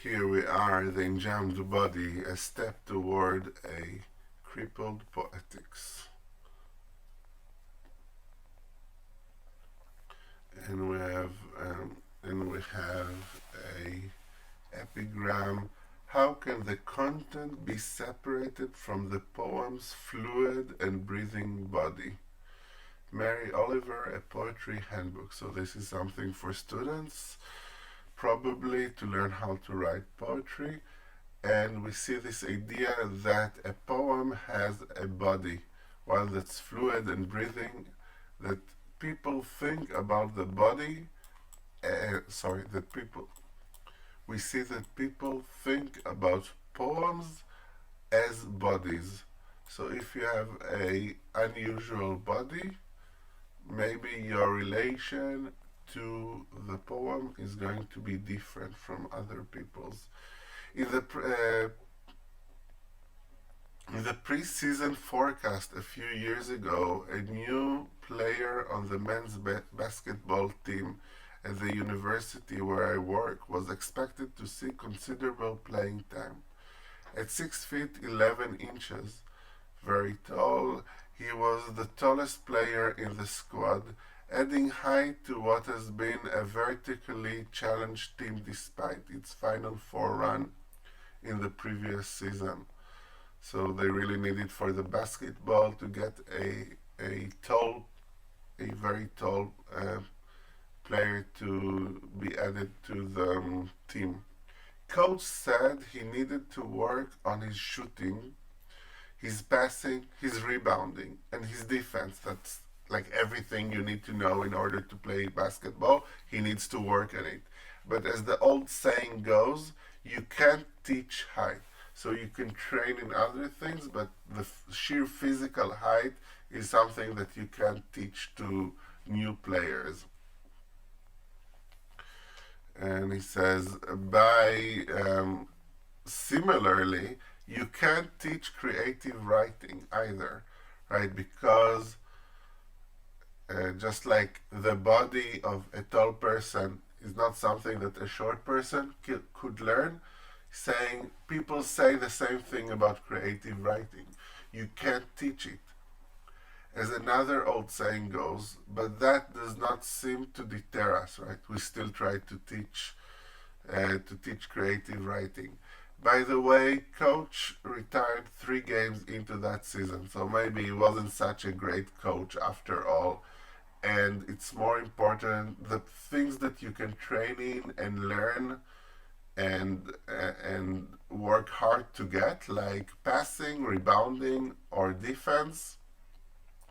here we are, the Enjambed Body, a step toward a crippled poetics. And we have a epigram. How can the content be separated from the poem's fluid and breathing body? Mary Oliver, A Poetry Handbook. So this is something for students, probably to learn how to write poetry. And we see this idea that a poem has a body, one that's fluid and breathing, that people think about the body, that people, we see that people think about poems as bodies. So if you have a unusual body, maybe your relation to the poem is going to be different from other people's. In the pre-season forecast a few years ago, a new player on the men's basketball team at the university where I work was expected to see considerable playing time. At 6 feet 11 inches, very tall, he was the tallest player in the squad, adding height to what has been a vertically challenged team despite its Final Four run in the previous season. So they really needed for the basketball to get a very tall player to be added to the team. Coach said he needed to work on his shooting, his passing, his rebounding, and his defense. That's like everything you need to know in order to play basketball. He needs to work on it. But as the old saying goes, you can't teach height. So you can train in other things, but the sheer physical height is something that you can't teach to new players. And he says, similarly, you can't teach creative writing either, right? Because just like the body of a tall person is not something that a short person could learn, saying people say the same thing about creative writing. You can't teach it. As another old saying goes, but that does not seem to deter us, right? We still try to teach creative writing. By the way, coach retired 3 games into that season, so maybe he wasn't such a great coach after all. And it's more important the things that you can train in and learn and work hard to get, like passing, rebounding, or defense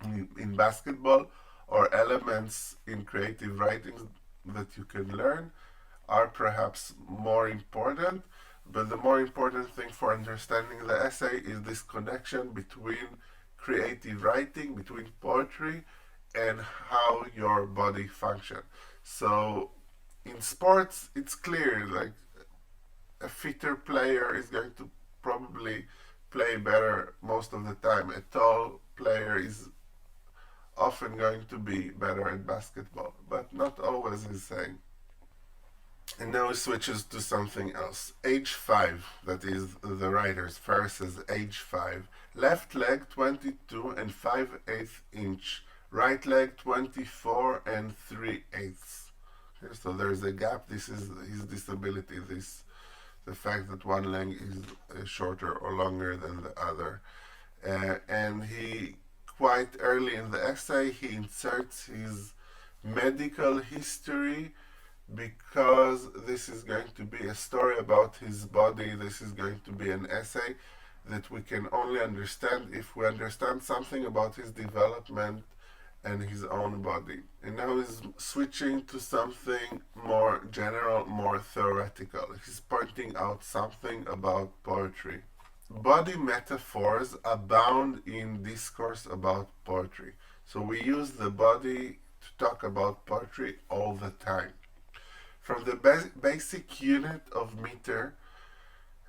in basketball, or elements in creative writing that you can learn, are perhaps more important. But the more important thing for understanding the essay is this connection between creative writing, between poetry, and how your body functions. So in sports, it's clear, like a fitter player is going to probably play better most of the time. A tall player is often going to be better at basketball, but not always the same. And now it switches to something else. Age 5, that is the writer's Ferris says age 5. Left leg 22 and 5/8 inch. Right leg 24 and 3/8. Okay, so there's a gap. This is his disability. The fact that one leg is shorter or longer than the other. And he, quite early in the essay, he inserts his medical history, because this is going to be a story about his body. This is going to be an essay that we can only understand if we understand something about his development and his own body. And now he's switching to something more general, more theoretical. He's pointing out something about poetry. Body metaphors abound in discourse about poetry. So we use the body to talk about poetry all the time. From the basic unit of meter,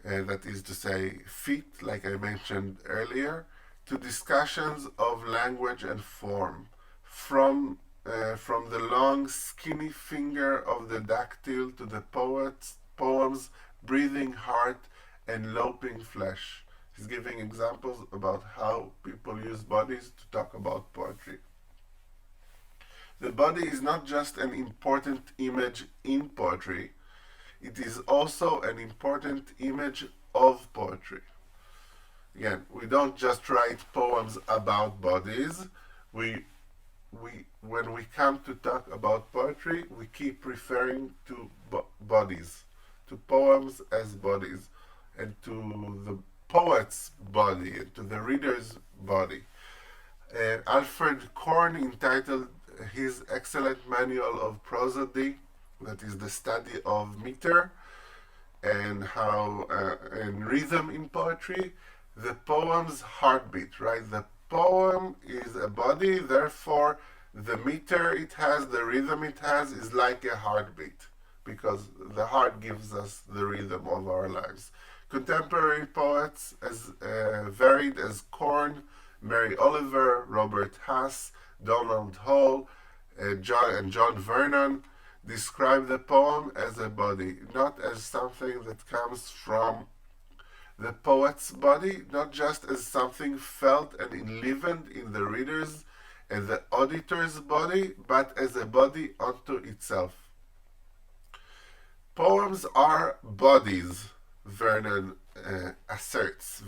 that is to say feet, like I mentioned earlier, to discussions of language and form. From the long, skinny finger of the dactyl to the poem's breathing heart, and loping flesh. He's giving examples about how people use bodies to talk about poetry. The body is not just an important image in poetry, it is also an important image of poetry. Again, we don't just write poems about bodies. When we come to talk about poetry, we keep referring to bodies, to poems as bodies, and to the poet's body, and to the reader's body. Alfred Korn entitled his excellent manual of prosody, that is the study of meter and how and rhythm in poetry, the poem's heartbeat, right? The poem is a body, therefore the meter it has, the rhythm it has is like a heartbeat because the heart gives us the rhythm of our lives. Contemporary poets as varied as Korn, Mary Oliver, Robert Hass, Donald Hall, John Vernon describe the poem as a body, not as something that comes from the poet's body, not just as something felt and enlivened in the reader's and the auditor's body, but as a body unto itself. Poems are bodies, Vernon asserts.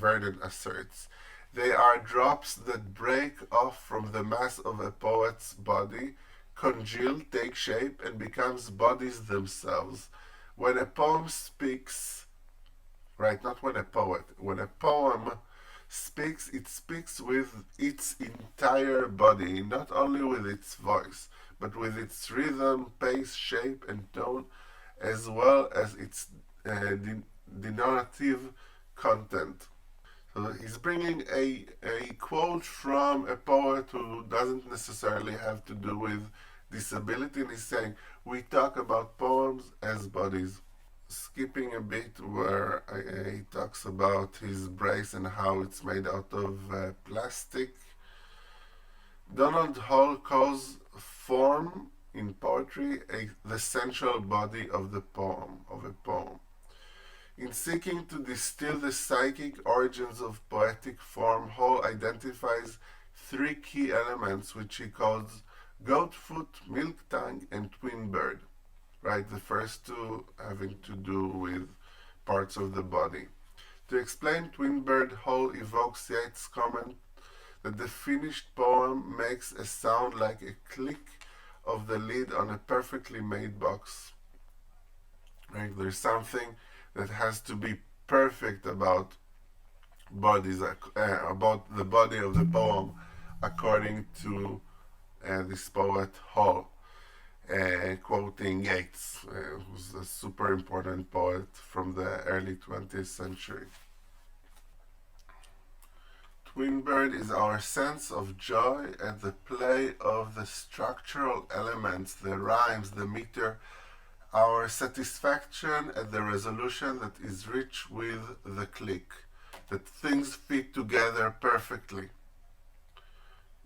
They are drops that break off from the mass of a poet's body, congeal, take shape, and becomes bodies themselves. When a poem speaks, right, not when a poet, when a poem speaks, it speaks with its entire body, not only with its voice, but with its rhythm, pace, shape, and tone, as well as its denotative content. So he's bringing a quote from a poet who doesn't necessarily have to do with disability, and he's saying, we talk about poems as bodies. Skipping a bit where he talks about his brace and how it's made out of plastic. Donald Hall calls form in poetry the central body of a poem. In seeking to distill the psychic origins of poetic form, Hall identifies three key elements which he calls goat foot, milk tongue, and twin bird. Right, the first two having to do with parts of the body. To explain twin bird, Hall evokes Yeats' comment that the finished poem makes a sound like a click of the lid on a perfectly made box. Right, there's something that has to be perfect about bodies, about the body of the poem, according to this poet Hall. Quoting Yeats, who's a super important poet from the early 20th century. Twin bird is our sense of joy at the play of the structural elements, the rhymes, the meter, our satisfaction at the resolution that is reached with the click, that things fit together perfectly.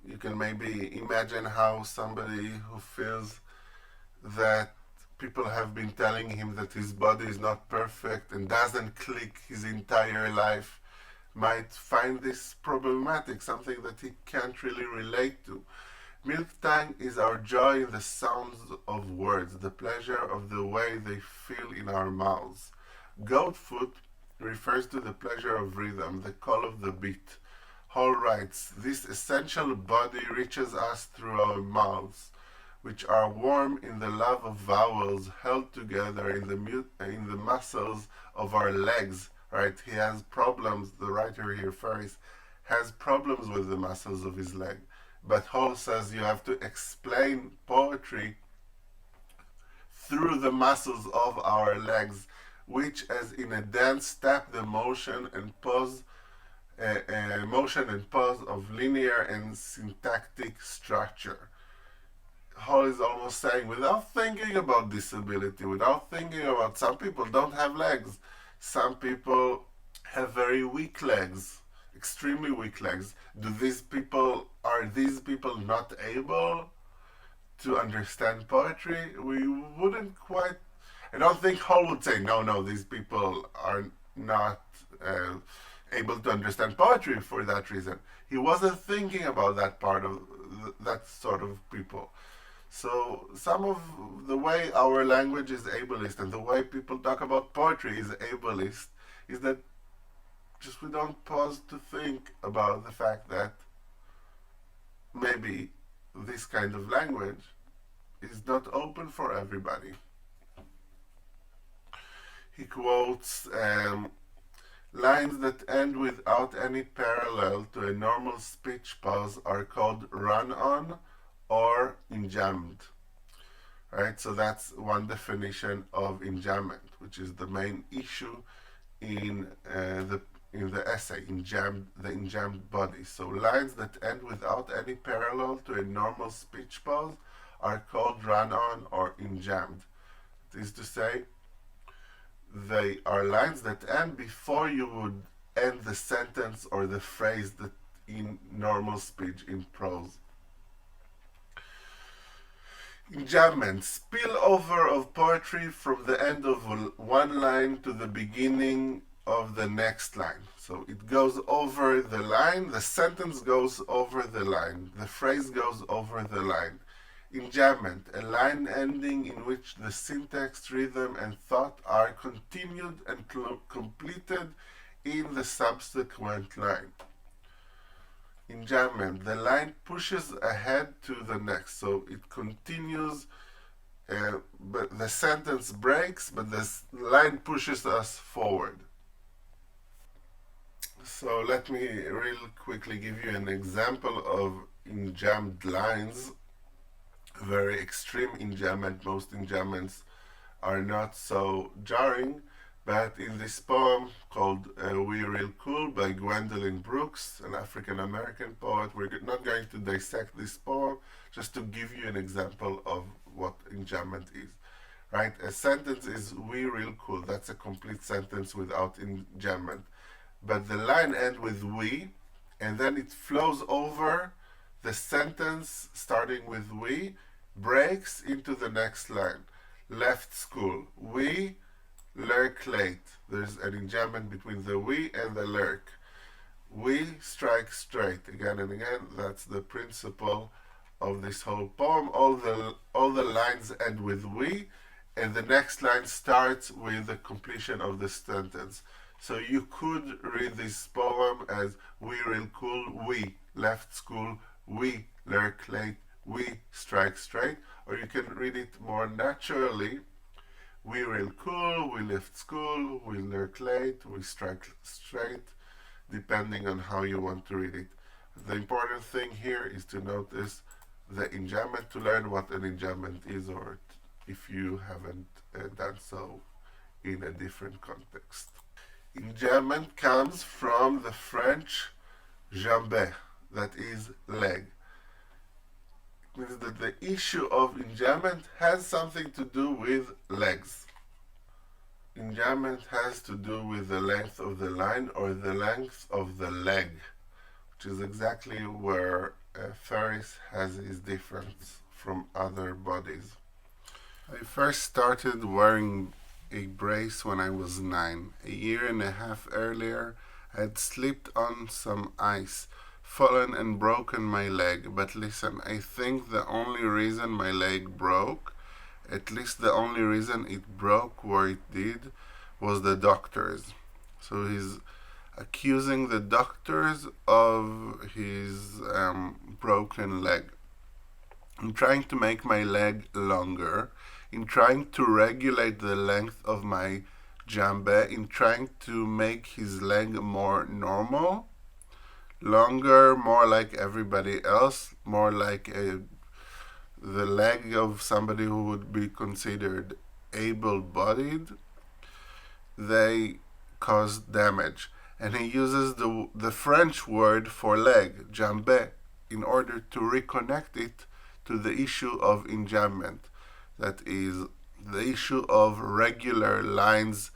You can maybe imagine how somebody who feels that people have been telling him that his body is not perfect and doesn't click his entire life might find this problematic, something that he can't really relate to. Milk tongue is our joy in the sounds of words, the pleasure of the way they feel in our mouths. Goat foot refers to the pleasure of rhythm, the call of the beat. Hall writes, this essential body reaches us through our mouths, which are warm in the love of vowels, held together in the muscles of our legs. Right? He has problems. The writer here, Ferris, has problems with the muscles of his leg. But Hall says you have to explain poetry through the muscles of our legs, which, as in a dance, tap the motion and pause of linear and syntactic structure. Hall is almost saying, without thinking about disability, without thinking about some people don't have legs, some people have very weak legs, extremely weak legs. Are these people not able to understand poetry? We wouldn't quite I don't think Hall would say, no, these people are not able to understand poetry for that reason. He wasn't thinking about that part of that sort of people. So some of the way our language is ableist and the way people talk about poetry is ableist is that just we don't pause to think about the fact that maybe this kind of language is not open for everybody. He quotes lines that end without any parallel to a normal speech pause are called run-on or enjambed. Right, so that's one definition of enjambment, which is the main issue in the essay, the enjambed body. So lines that end without any parallel to a normal speech pause are called run-on or enjambed. It is to say, they are lines that end before you would end the sentence or the phrase that in normal speech, in prose. Enjambment, spillover of poetry from the end of one line to the beginning of the next line. So it goes over the line, the sentence goes over the line, the phrase goes over the line. Enjambment, a line ending in which the syntax, rhythm, and thought are continued and completed in the subsequent line. Enjambment, the line pushes ahead to the next, so it continues, but the sentence breaks, but the line pushes us forward. So let me real quickly give you an example of enjambed lines. Very extreme enjambment. Most enjambments are not so jarring, but in this poem called We Real Cool by Gwendolyn Brooks, an African American poet, we're not going to dissect this poem, just to give you an example of what enjambment is. Right? A sentence is we real cool. That's a complete sentence without enjambment. But the line ends with we, and then it flows over the sentence starting with we, breaks into the next line. Left school. We lurk late. There's an enjambment between the we and the lurk. We strike straight. Again and again, that's the principle of this whole poem. All the lines end with we, and the next line starts with the completion of the sentence. So you could read this poem as we real cool, we left school, we lurk late, we strike straight, or you can read it more naturally. We real cool, we left school, we lurk late, we strike straight, depending on how you want to read it. The important thing here is to notice the enjambment, to learn what an enjambment is, or if you haven't done so in a different context. Enjambment comes from the French jambe, that is leg. It means that the issue of enjambment has something to do with legs. Enjambment has to do with the length of the line or the length of the leg, which is exactly where Ferris has his difference from other bodies. I first started wearing a brace when I was 9. A year and a half earlier, I had slipped on some ice, fallen and broken my leg. But listen, I think the only reason my leg broke, at least the only reason it broke where it did, was the doctors. So he's accusing the doctors of his broken leg. I'm trying to make my leg longer, in trying to regulate the length of my jambe, in trying to make his leg more normal, longer, more like everybody else, more like the leg of somebody who would be considered able-bodied. They cause damage. And he uses the French word for leg, jambe, in order to reconnect it to the issue of enjambment. That is the issue of regular lines,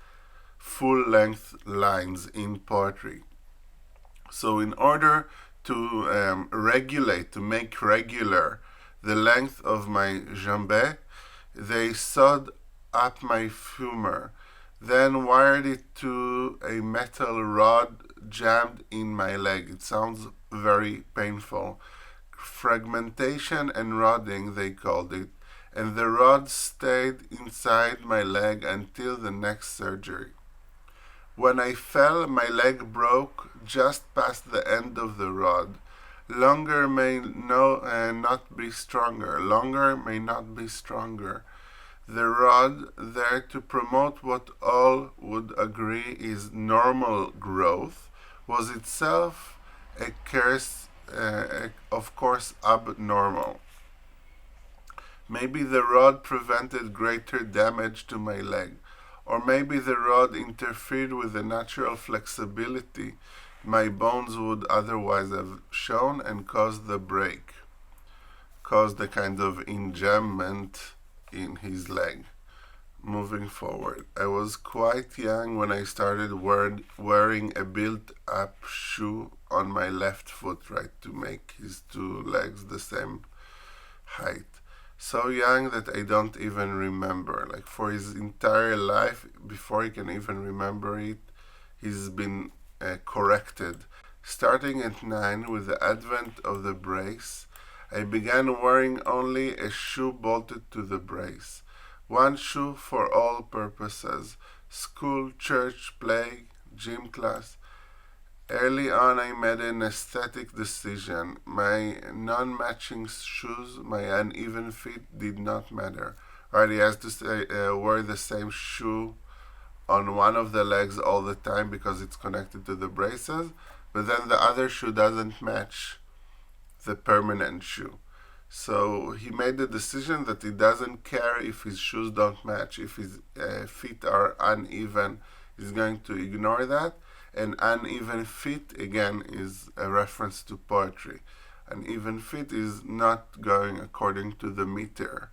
full-length lines in poetry. So in order to regulate, to make regular the length of my jambe, they sewed up my femur, then wired it to a metal rod jammed in my leg. It sounds very painful. Fragmentation and rodding, they called it, and the rod stayed inside my leg until the next surgery. When I fell, my leg broke just past the end of the rod. Longer may not be stronger. Longer may not be stronger. The rod, there to promote what all would agree is normal growth, was itself a curse, of course, abnormal. Maybe the rod prevented greater damage to my leg, or maybe the rod interfered with the natural flexibility my bones would otherwise have shown and caused the break, caused a kind of enjambment in his leg. Moving forward, I was quite young when I started wearing a built-up shoe on my left foot, right, to make his two legs the same height. So young that I don't even remember. Like for his entire life, before he can even remember it, he's been corrected. Starting at 9, with the advent of the brace, I began wearing only a shoe bolted to the brace. One shoe for all purposes: school, church, play, gym class. Early on, I made an aesthetic decision. My non-matching shoes, my uneven feet did not matter. Right, he has to wear the same shoe on one of the legs all the time because it's connected to the braces, but then the other shoe doesn't match the permanent shoe. So he made the decision that he doesn't care if his shoes don't match. If his feet are uneven, he's going to ignore that. And uneven feet, again, is a reference to poetry. Uneven feet is not going according to the meter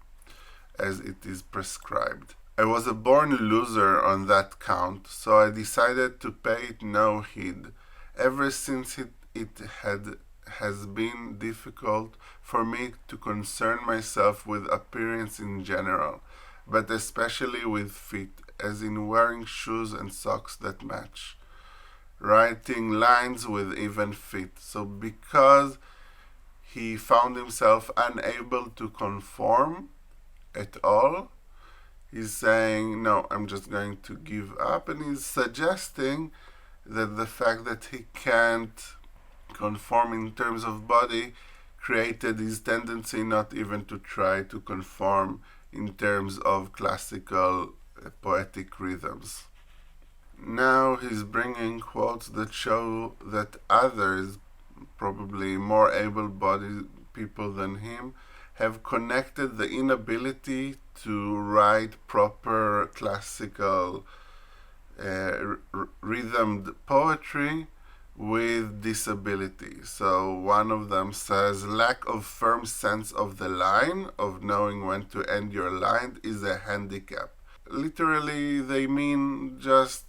as it is prescribed. I was a born loser on that count, so I decided to pay it no heed. Ever since it has been difficult for me to concern myself with appearance in general, but especially with feet, as in wearing shoes and socks that match, writing lines with even feet. So because he found himself unable to conform at all, he's saying, no, I'm just going to give up, and he's suggesting that the fact that he can't conform in terms of body created his tendency not even to try to conform in terms of classical poetic rhythms. Now he's bringing quotes that show that others, probably more able-bodied people than him, have connected the inability to write proper classical rhythmed poetry with disability. So one of them says, lack of firm sense of the line, of knowing when to end your line, is a handicap. Literally, they mean just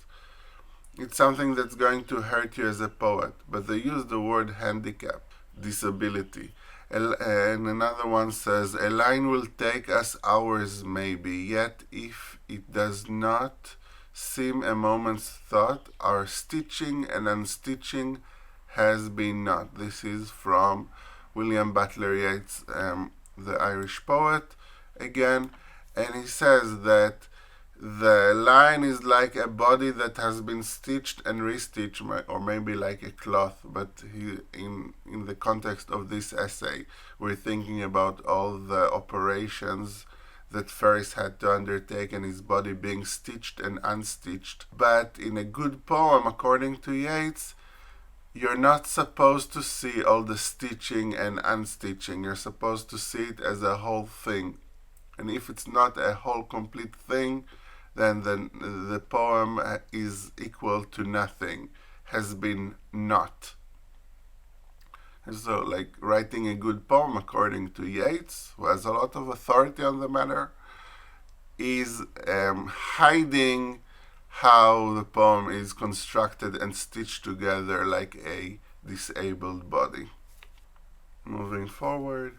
it's something that's going to hurt you as a poet, but they use the word handicap, disability. And another one says, a line will take us hours maybe, yet if it does not seem a moment's thought, our stitching and unstitching has been not. This is from William Butler Yeats, the Irish poet, again, and he says that the line is like a body that has been stitched and restitched, or maybe like a cloth, but in the context of this essay, we're thinking about all the operations that Ferris had to undertake and his body being stitched and unstitched. But in a good poem, according to Yeats, you're not supposed to see all the stitching and unstitching. You're supposed to see it as a whole thing. And if it's not a whole complete thing, then the poem is equal to nothing, has been not. And so, like, writing a good poem, according to Yeats, who has a lot of authority on the matter, is hiding how the poem is constructed and stitched together like a disabled body. Moving forward,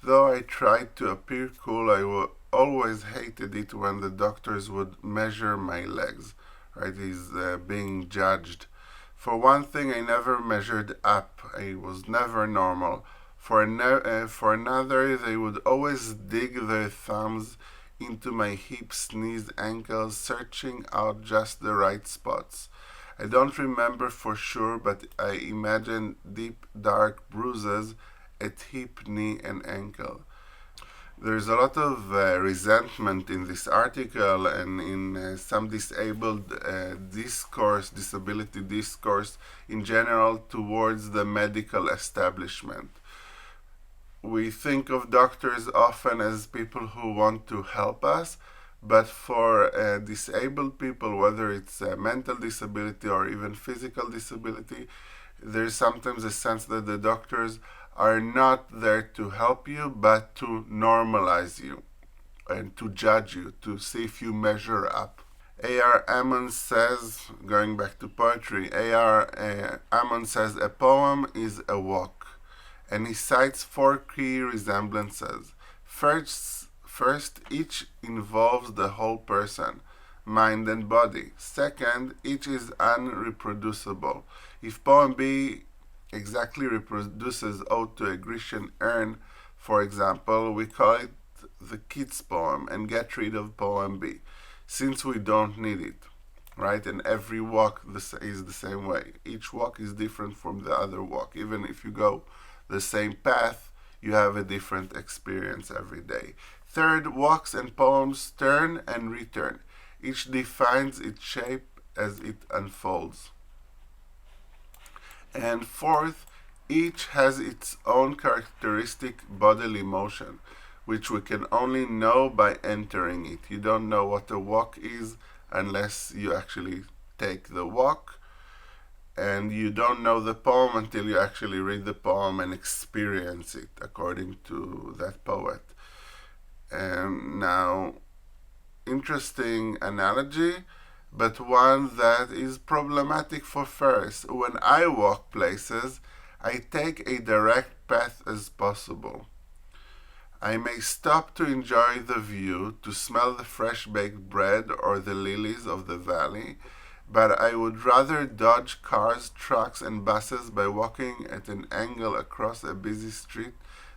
though I tried to appear cool, always hated it when the doctors would measure my legs, right? He's being judged. For one thing, I never measured up. I was never normal. For another, they would always dig their thumbs into my hips, knees, ankles, searching out just the right spots. I don't remember for sure, but I imagine deep, dark bruises at hip, knee, and ankle. There's a lot of resentment in this article and in some disabled disability discourse in general towards the medical establishment. We think of doctors often as people who want to help us, but for disabled people, whether it's a mental disability or even physical disability, there's sometimes a sense that the doctors are not there to help you, but to normalize you and to judge you, to see if you measure up. A.R. Ammon says, going back to poetry, A.R. Ammon says, a poem is a walk, and he cites four key resemblances. First, each involves the whole person, mind and body. Second, each is unreproducible. If poem B exactly reproduces ode to a Grecian urn, for example, we call it the Keats poem and get rid of poem B, since we don't need it, right? And every walk is the same way. Each walk is different from the other walk. Even if you go the same path, you have a different experience every day. Third, walks and poems turn and return. Each defines its shape as it unfolds. And fourth, each has its own characteristic bodily motion, which we can only know by entering it. You don't know what a walk is unless you actually take the walk, and you don't know the poem until you actually read the poem and experience it according to that poet. And now, interesting analogy, but one that is problematic for Ferris. When I walk places, I take a direct path as possible. I may stop to enjoy the view, to smell the fresh baked bread or the lilies of the valley, but I would rather dodge cars, trucks, and buses by walking at an angle across a busy street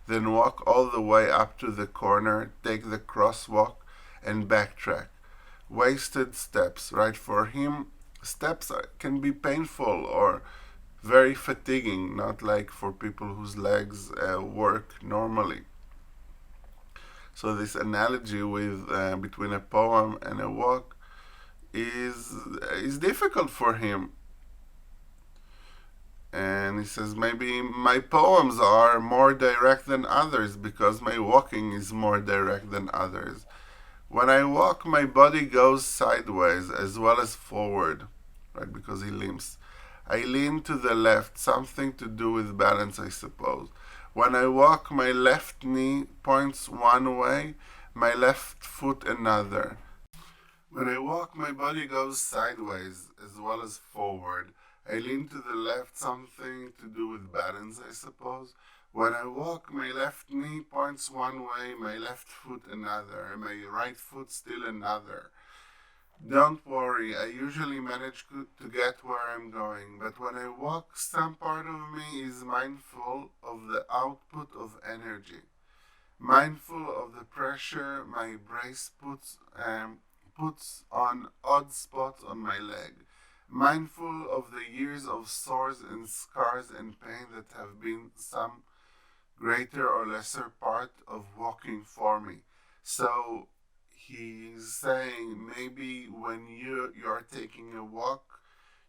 than walk all the way up to the corner, take the crosswalk, and backtrack. Wasted steps, right? For him, steps can be painful or very fatiguing, not like for people whose legs work normally. So this analogy with between a poem and a walk is difficult for him. And he says, maybe my poems are more direct than others because my walking is more direct than others. When I walk, my body goes sideways as well as forward, right? Because he limps. I lean to the left, something to do with balance, I suppose. When I walk, my left knee points one way, my left foot another. When I walk, my body goes sideways as well as forward. I lean to the left, something to do with balance, I suppose. When I walk, my left knee points one way, my left foot another, and my right foot still another. Don't worry, I usually manage to get where I'm going, but when I walk, some part of me is mindful of the output of energy, mindful of the pressure my brace puts on odd spots on my leg, mindful of the years of sores and scars and pain that have been some greater or lesser part of walking for me. So he's saying maybe when you're taking a walk,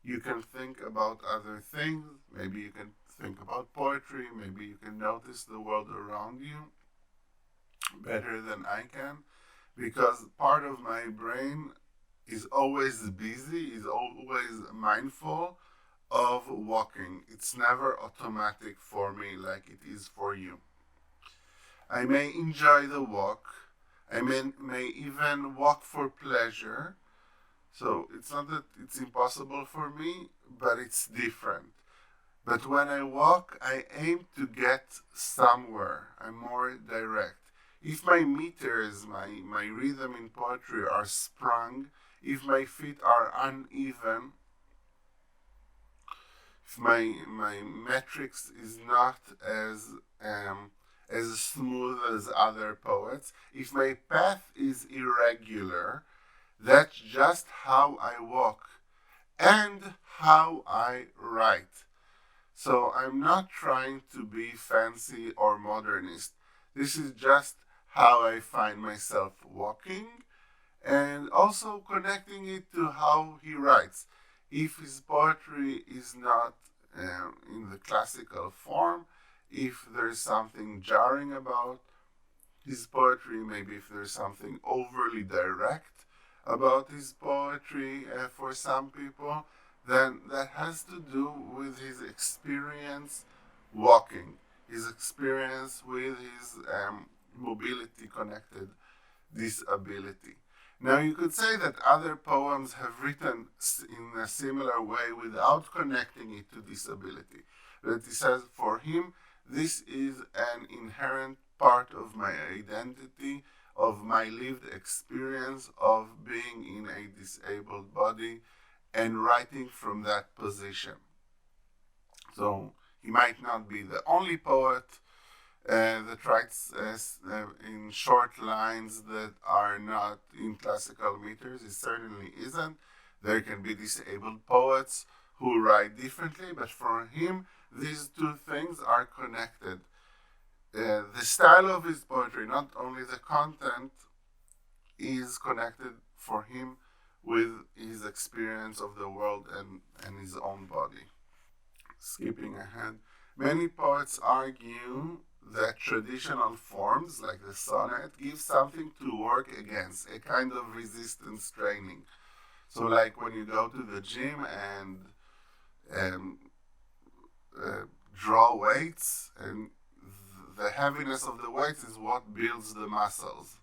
you can think about other things. Maybe you can think about poetry. Maybe you can notice the world around you better than I can, because part of my brain is always busy, is always mindful of walking. It's never automatic for me like it is for you. I may enjoy the walk. I may even walk for pleasure. So it's not that it's impossible for me, but it's different. But when I walk, I aim to get somewhere. I'm more direct. If my meters, my rhythm in poetry are sprung, if my feet are uneven, if my metrics is not as smooth as other poets, if my path is irregular, that's just how I walk and how I write. So I'm not trying to be fancy or modernist. This is just how I find myself walking, and also connecting it to how he writes. If his poetry is not in the classical form, if there's something jarring about his poetry, maybe if there's something overly direct about his poetry for some people, then that has to do with his experience walking, his experience with his mobility connected disability. Now, you could say that other poems have written in a similar way without connecting it to disability. But he says, for him, this is an inherent part of my identity, of my lived experience of being in a disabled body and writing from that position. So he might not be the only poet that writes in short lines that are not in classical meters. It certainly isn't. There can be disabled poets who write differently, but for him, these two things are connected. The style of his poetry, not only the content, is connected for him with his experience of the world and his own body. Skipping ahead, many poets argue that traditional forms like the sonnet give something to work against, a kind of resistance training. So, like when you go to the gym and um, draw weights, and the heaviness of the weights is what builds the muscles.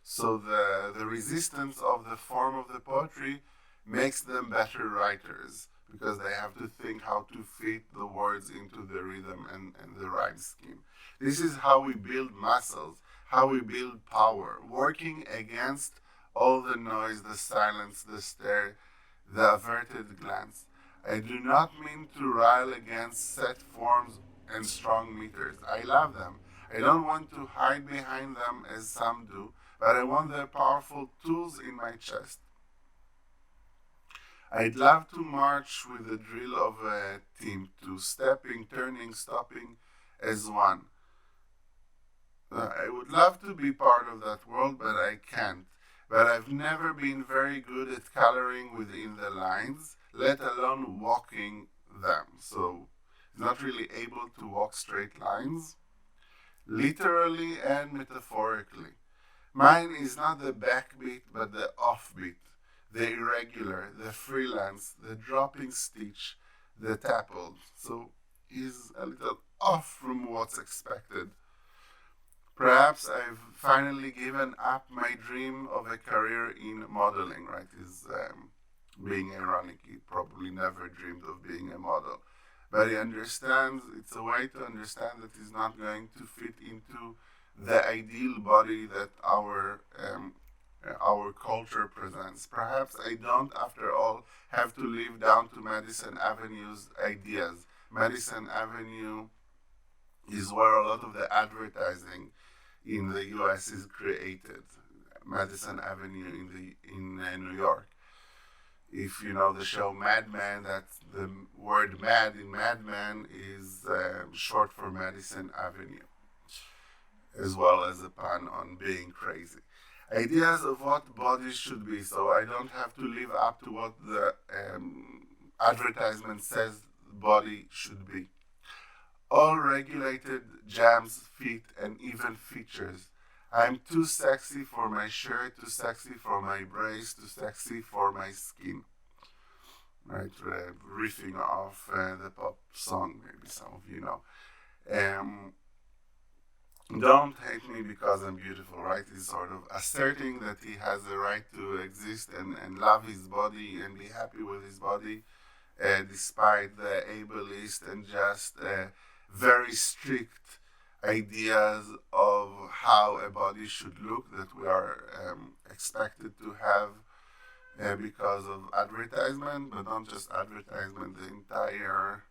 So the resistance of the form of the poetry makes them better writers because they have to think how to fit the words into the rhythm and the rhyme scheme. This is how we build muscles, how we build power, working against all the noise, the silence, the stare, the averted glance. I do not mean to rail against set forms and strong meters. I love them. I don't want to hide behind them as some do, but I want their powerful tools in my chest. I'd love to march with the drill of a team, to stepping, turning, stopping as one. I would love to be part of that world, but I can't. But I've never been very good at coloring within the lines, let alone walking them. So, not really able to walk straight lines, literally and metaphorically. Mine is not the backbeat, but the offbeat, the irregular, the freelance, the dropping stitch, the tappled. So he's a little off from what's expected. Perhaps I've finally given up my dream of a career in modeling, right? Is being ironic. He probably never dreamed of being a model. But he understands, it's a way to understand that he's not going to fit into the ideal body that our culture presents. Perhaps I don't, after all, have to live down to Madison Avenue's ideas. Madison Avenue is where a lot of the advertising in the U.S. is created. Madison Avenue in New York. If you know the show Mad Men, that's the word "mad" in Mad Men is short for Madison Avenue, as well as a pun on being crazy. Ideas of what bodies should be, so I don't have to live up to what the advertisement says body should be. All regulated jams, feet, and even features. I'm too sexy for my shirt, too sexy for my brace, too sexy for my skin. Right, riffing off the pop song, maybe some of you know. Um, don't hate me because I'm beautiful, right? He's sort of asserting that he has the right to exist and love his body and be happy with his body, despite the ableist and just very strict ideas of how a body should look that we are expected to have because of advertisement, but not just advertisement, the entire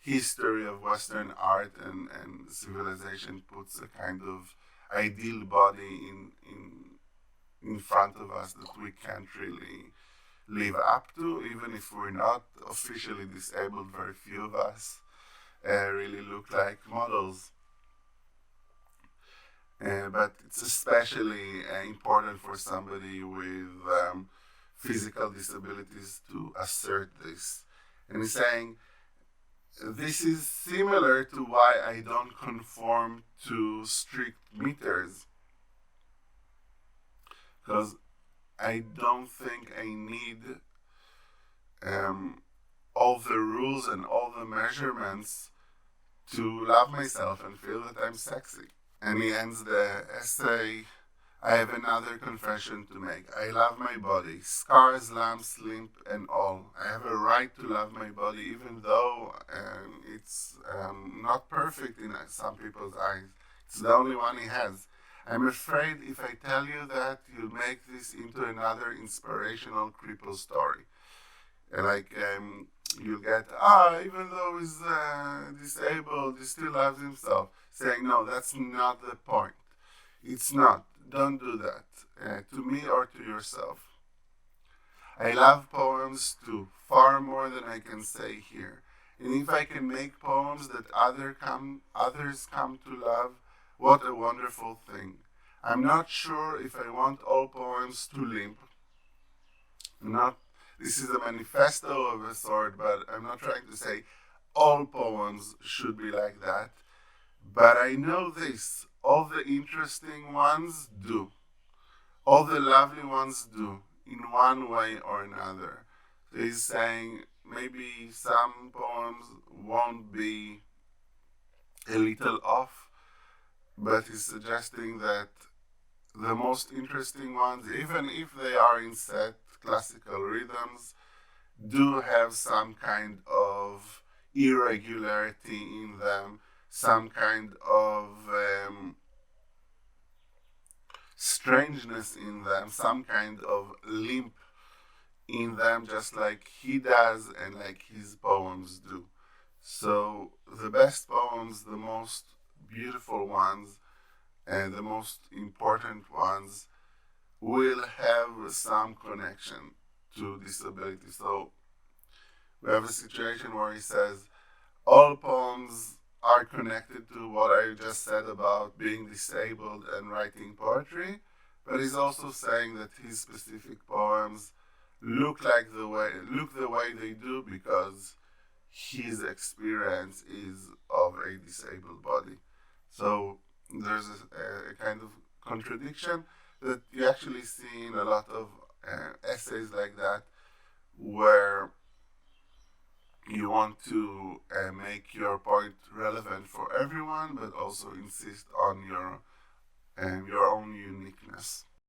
history of Western art and civilization puts a kind of ideal body in front of us that we can't really live up to, even if we're not officially disabled. Very few of us really look like models. But it's especially important for somebody with physical disabilities to assert this. And he's saying, this is similar to why I don't conform to strict meters, because I don't think I need all the rules and all the measurements to love myself and feel that I'm sexy. And he ends the essay, I have another confession to make. I love my body, scars, lumps, limp, and all. I have a right to love my body, even though it's not perfect in some people's eyes. It's the only one he has. I'm afraid if I tell you that, you'll make this into another inspirational cripple story. Like, you'll get, even though he's disabled, he still loves himself. Saying, no, that's not the point. It's not. Don't do that, to me or to yourself. I love poems too, far more than I can say here. And if I can make poems that others come to love, what a wonderful thing. I'm not sure if I want all poems to limp. This is a manifesto of a sort, but I'm not trying to say all poems should be like that. But I know this, all the interesting ones do. All the lovely ones do, in one way or another. So he's saying maybe some poems won't be a little off, but he's suggesting that the most interesting ones, even if they are in set classical rhythms, do have some kind of irregularity in them, some kind of strangeness in them, some kind of limp in them, just like he does and like his poems do. So the best poems, the most beautiful ones, and the most important ones will have some connection to disability. So we have a situation where he says all poems are connected to what I just said about being disabled and writing poetry, but he's also saying that his specific poems look the way they do because his experience is of a disabled body. So there's a kind of contradiction that you actually see in a lot of essays like that, where you want to make your point relevant for everyone, but also insist on your own uniqueness.